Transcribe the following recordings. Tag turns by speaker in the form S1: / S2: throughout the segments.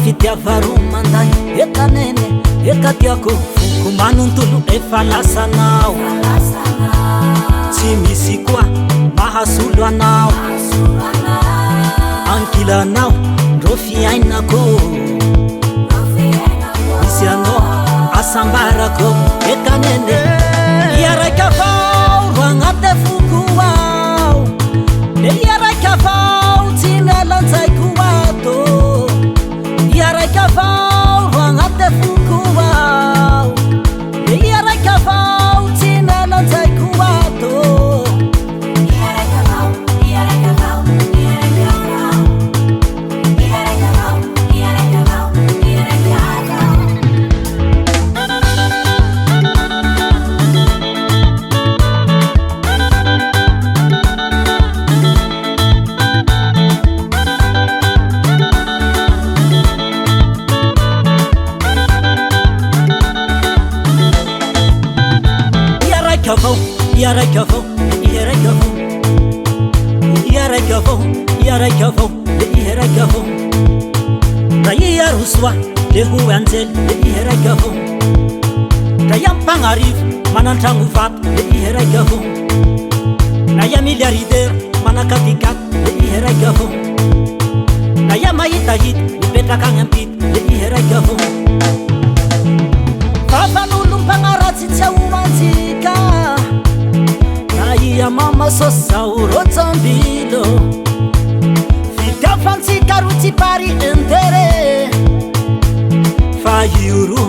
S1: Fitiavaromanday ekanene ekatiako fokomanontolo efa lasanao tsy misy koa mahasolo anao ankilanao ndro fiainako misy anao asambarako ekanene iaraika avao ro agnaty foko ao le iaraika avao tsy mialanjaiko ato iaraika avao ro agnaty foko ao le iaraika avao tsy mialanjaiko ato iaraika avao iaraika avao iaraika avao iaraika avao le iaraika avao ra iarosoa le ho anjely le iaraika avao ra iampagnarivo manantragno vato le iaraika avao na ia miliaridera manakatikaty le iaraika avao na ia mahitahita mipetraka agny ampity le iaraika avao fafan'olo mpagnaratsy tsy ahomantsika ia mama sosao rotsambilo fitiavantsika ro tsy pari intere fa io ro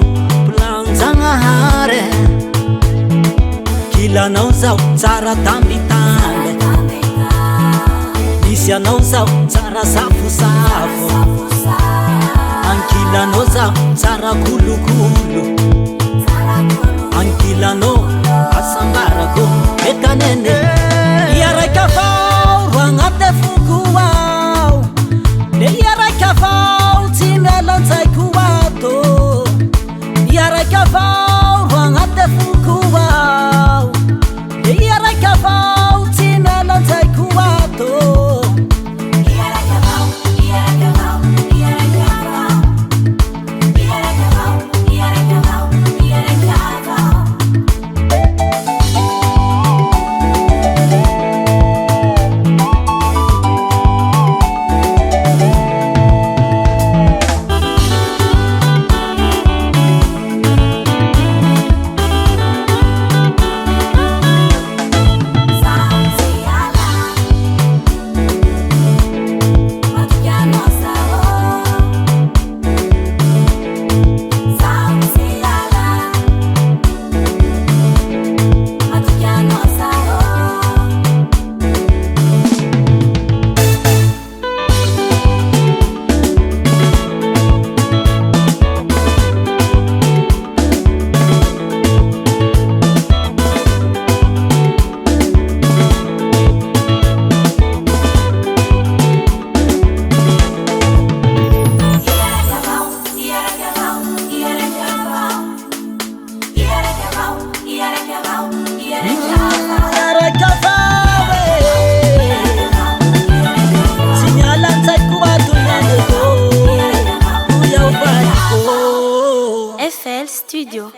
S1: planjanahare kilanao zao tsara tambitande misy anao zao tsara safosafo ankilanao zao tsara kolokolo ankilanao asambarako ekanene iaraika avao ro agnaty foko ao le iaraika avao tsy mialanjaiko ato iaraika avao ro agnaty foko ao le iaraika avao tsy mialanjaiko ato
S2: FL Studio.